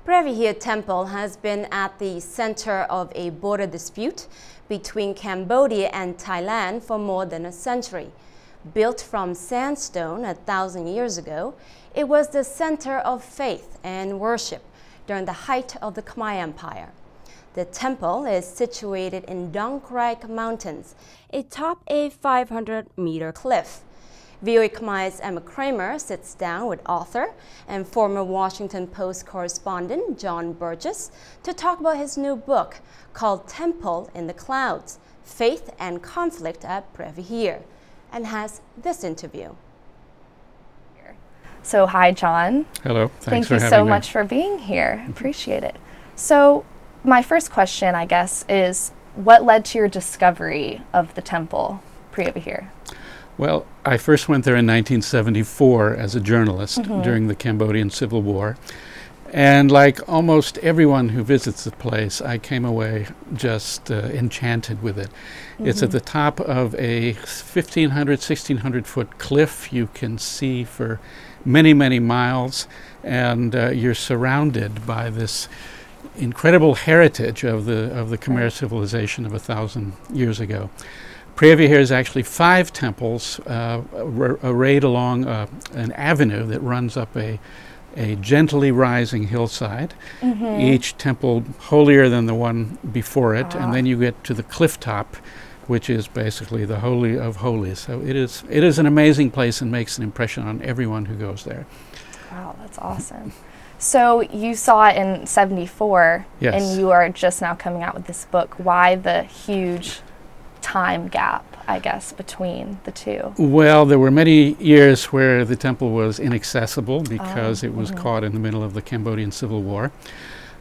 Preah Vihear Temple has been at the center of a border dispute between Cambodia and Thailand for more than a century. Built from sandstone 1,000 years ago, it was the center of faith and worship during the height of the Khmer Empire. The temple is situated in Dangrek Mountains, atop a 500-meter cliff. VOA Khmer's Cramer sits down with author and former Washington Post correspondent John Burgess to talk about his new book called Temple in the Clouds, Faith and Conflict at Preah Vihear, and has this interview. So hi, John. Hello. Thanks for having me. Thank you so much for being here. Appreciate it. So my first question, I guess, is what led to your discovery of the temple, Preah Vihear? Well, I first went there in 1974 as a journalist during the Cambodian Civil War. And like almost everyone who visits the place, I came away just enchanted with it. It's at the top of a 1,500, 1,600-foot cliff you can see for many, many miles, and you're surrounded by this incredible heritage of the Khmer civilization of 1,000 years ago. Preah Vihear is actually 5 temples arrayed along an avenue that runs up a gently rising hillside, each temple holier than the one before it, and then you get to the cliff top, which is basically the Holy of Holies. So it is an amazing place and makes an impression on everyone who goes there. Wow, that's awesome. So you saw it in '74, yes, and you are just now coming out with this book. Why the huge time gap, I guess, between the two? Well, there were many years where the temple was inaccessible because it was caught in the middle of the Cambodian Civil War.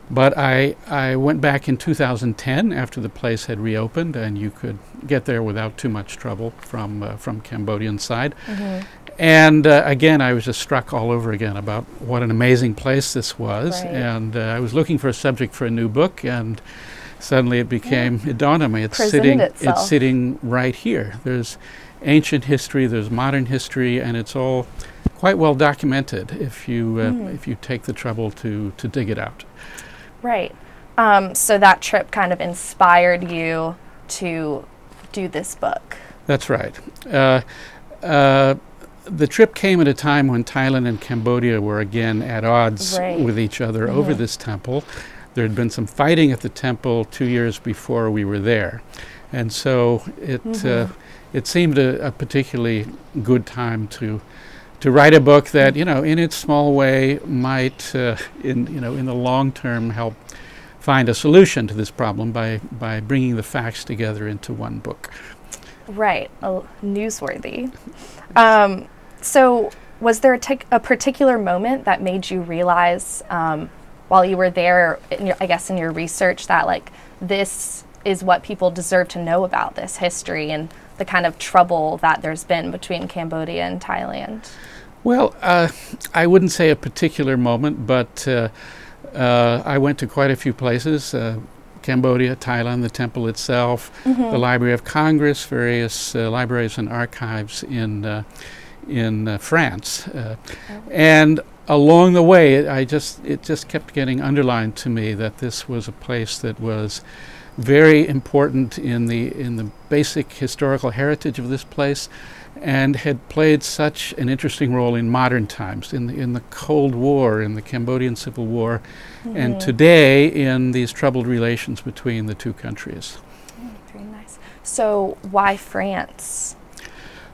But I went back in 2010 after the place had reopened, and you could get there without too much trouble from Cambodian side. And again, I was just struck all over again about what an amazing place this was. Right. And I was looking for a subject for a new book, and suddenly it dawned on me, it's sitting right here. There's ancient history, there's modern history, and it's all quite well documented if you take the trouble to dig it out. Right. So that trip kind of inspired you to do this book. That's right. The trip came at a time when Thailand and Cambodia were again at odds with each other over this temple. There had been some fighting at the temple 2 years before we were there. And so it seemed a particularly good time to write a book that, in its small way might, in the long term, help find a solution to this problem by bringing the facts together into one book. Right. Newsworthy. So was there a particular moment that made you realize while you were there, I guess in your research, that like this is what people deserve to know about this history and the kind of trouble that there's been between Cambodia and Thailand? Well, I wouldn't say a particular moment, but I went to quite a few places. Cambodia, Thailand, the temple itself, the Library of Congress, various libraries and archives in France. And along the way, it just kept getting underlined to me that this was a place that was very important in the basic historical heritage of this place, and had played such an interesting role in modern times, in the Cold War, in the Cambodian Civil War, and today in these troubled relations between the two countries. Very nice. So why France?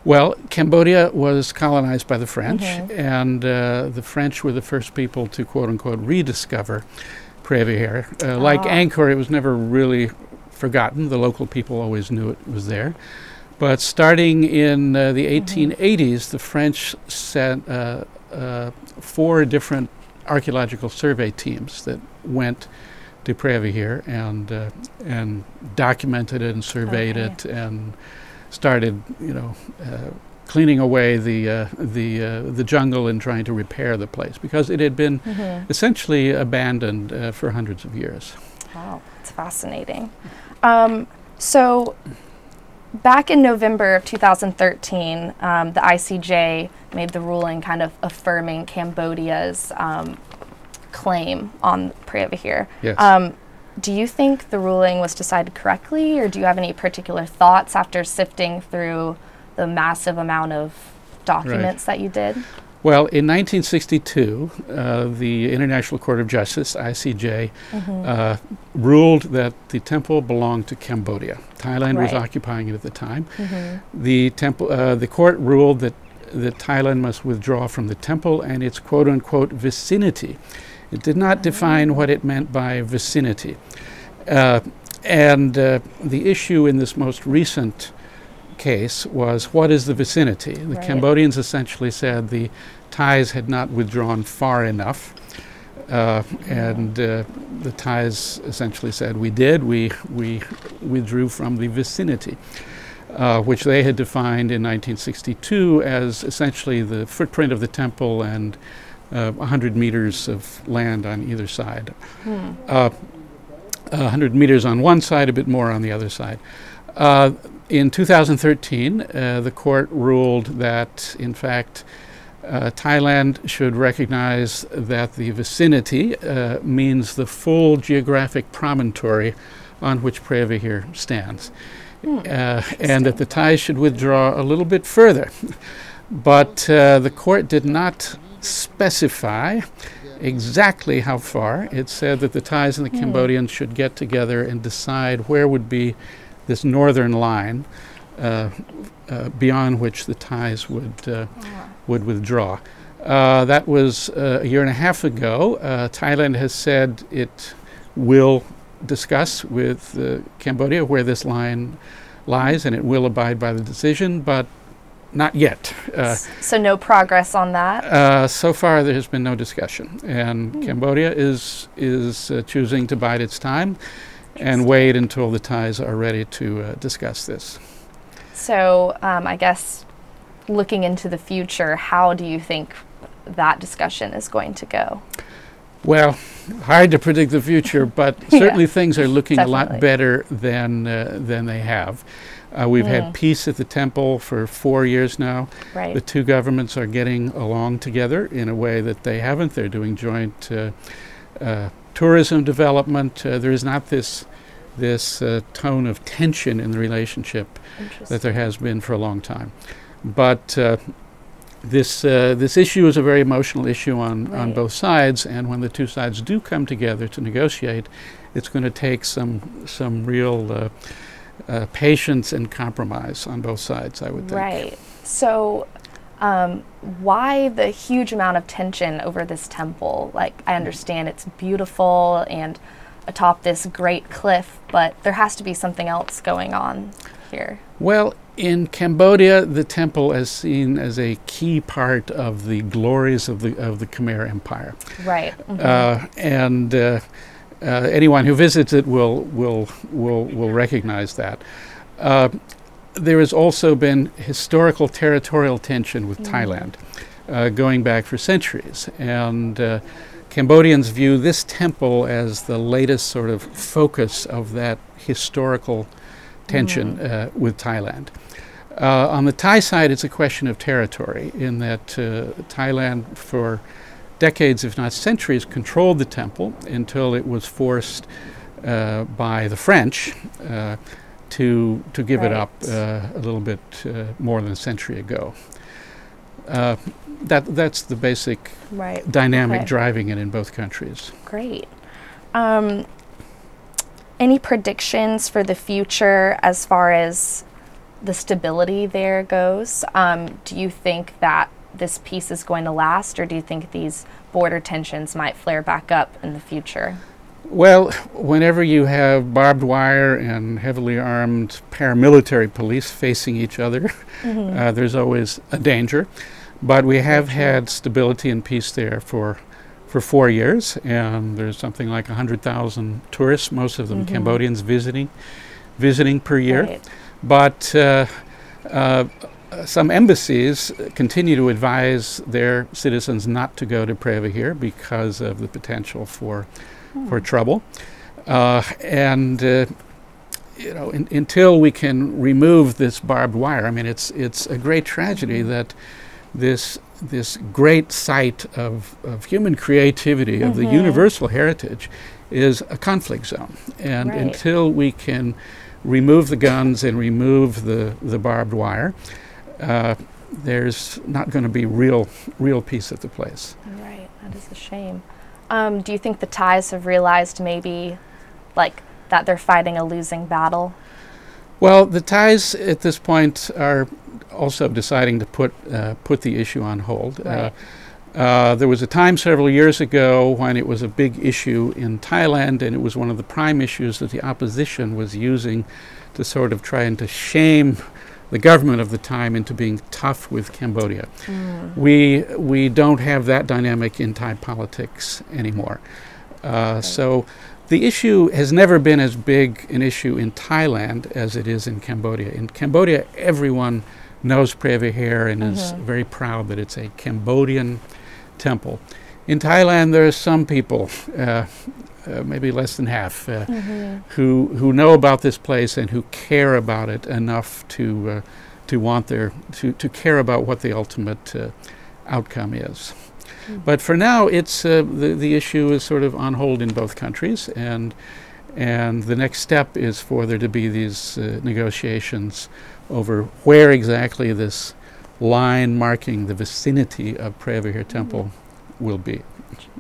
Well, Cambodia was colonized by the French, and the French were the first people to, quote-unquote, rediscover Preah Vihear. Like Angkor, it was never really forgotten. The local people always knew it was there. But starting in the 1880s, the French sent 4 different archaeological survey teams that went to Preah Vihear and documented it and surveyed it and started, cleaning away the jungle and trying to repair the place because it had been essentially abandoned for hundreds of years. Wow, that's fascinating. So back in November of 2013, the ICJ made the ruling kind of affirming Cambodia's claim on Preah Vihear. Yes. Do you think the ruling was decided correctly, or do you have any particular thoughts after sifting through the massive amount of documents that you did? Well, in 1962, the International Court of Justice, ICJ, ruled that the temple belonged to Cambodia. Thailand was occupying it at the time. The court ruled that Thailand must withdraw from the temple and its quote-unquote vicinity. It did not define what it meant by vicinity. The issue in this most recent case was, what is the vicinity? The Cambodians essentially said the Thais had not withdrawn far enough, and the Thais essentially said, we did, we withdrew from the vicinity, which they had defined in 1962 as essentially the footprint of the temple and 100 meters of land on either side. 100 meters on one side, a bit more on the other side. In 2013, the court ruled that, in fact, Thailand should recognize that the vicinity means the full geographic promontory on which Preah Vihear stands, and that the Thais should withdraw a little bit further. But the court did not specify exactly how far. It said that the Thais and the Cambodians should get together and decide where would be this northern line beyond which the Thais would withdraw. That was a year and a half ago. Thailand has said it will discuss with Cambodia where this line lies, and it will abide by the decision, but not yet. So no progress on that? So far there has been no discussion, and Cambodia is choosing to bide its time and wait until the Thais are ready to discuss this. So I guess looking into the future, how do you think that discussion is going to go? Well, hard to predict the future, but certainly things are looking a lot better than they have. We've had peace at the temple for 4 years now. The two governments are getting along together in a way that they haven't. They're doing joint tourism development. There is not this tone of tension in the relationship that there has been for a long time. But this issue is a very emotional issue on both sides, and when the two sides do come together to negotiate, it's going to take some real patience and compromise on both sides, I would think. Right. So why the huge amount of tension over this temple? Like, I understand it's beautiful and atop this great cliff, but there has to be something else going on here. Well, in Cambodia, the temple is seen as a key part of the glories of the Khmer Empire. Right. Anyone who visits it will recognize that. There has also been historical territorial tension with Thailand, going back for centuries, and Cambodians view this temple as the latest sort of focus of that historical tension with Thailand. On the Thai side, it's a question of territory, in that Thailand for decades, if not centuries, controlled the temple until it was forced by the French to give it up a little bit more than a century ago. That's the basic dynamic driving it in both countries. Great. Any predictions for the future as far as the stability there goes? Do you think that this peace is going to last, or do you think these border tensions might flare back up in the future? Well, whenever you have barbed wire and heavily armed paramilitary police facing each other, there's always a danger. But we have had stability and peace there for 4 years, and there's something like 100,000 tourists, most of them Cambodians, visiting per year. But some embassies continue to advise their citizens not to go to Preah Vihear because of the potential for trouble. Until we can remove this barbed wire, I mean, it's a great tragedy that this great site of human creativity, of the universal heritage, is a conflict zone. And until we can remove the guns and remove the barbed wire, there's not going to be real peace at the place. Right, that is a shame. Do you think the Thais have realized maybe like that they're fighting a losing battle? Well, the Thais at this point are also deciding to put the issue on hold. Right. There was a time several years ago when it was a big issue in Thailand, and it was one of the prime issues that the opposition was using to sort of try and to shame the government of the time into being tough with Cambodia. We don't have that dynamic in Thai politics anymore. So the issue has never been as big an issue in Thailand as it is in Cambodia. In Cambodia, everyone knows Preah Vihear and is very proud that it's a Cambodian temple. In Thailand, there are some people, maybe less than half, who know about this place and who care about it enough to care about what the ultimate outcome is. But for now, it's the issue is sort of on hold in both countries, and the next step is for there to be these negotiations over where exactly this line marking the vicinity of Preah Vihear Temple will be.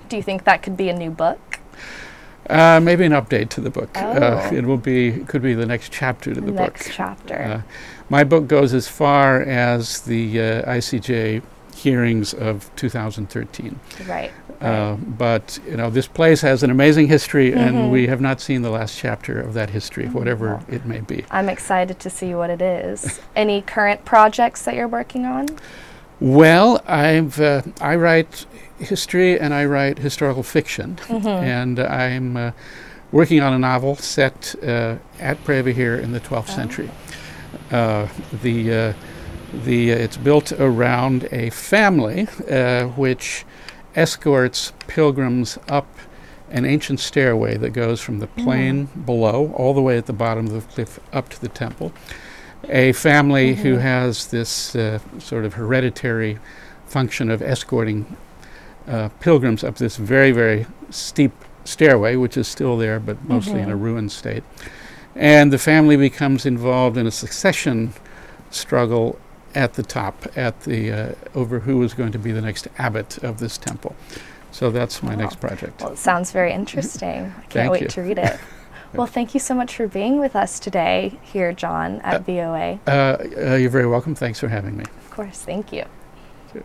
Do you think that could be a new book? Maybe an update to the book. Oh. Could be the next chapter to the book. Next chapter. My book goes as far as the ICJ hearings of 2013. Right. But this place has an amazing history, and we have not seen the last chapter of that history, whatever it may be. I'm excited to see what it is. Any current projects that you're working on? Well, I write history and I write historical fiction, and I'm working on a novel set at Preah Vihear in the 12th century. It's built around a family which escorts pilgrims up an ancient stairway that goes from the plain below all the way at the bottom of the cliff up to the temple. A family who has this sort of hereditary function of escorting pilgrims up this very, very steep stairway, which is still there but mostly in a ruined state. And the family becomes involved in a succession struggle at the top, over who is going to be the next abbot of this temple. So that's my next project. Well, it sounds very interesting. I can't wait to read it. Well, thank you so much for being with us today here, John, at VOA. You're very welcome. Thanks for having me. Of course. Thank you. Sure.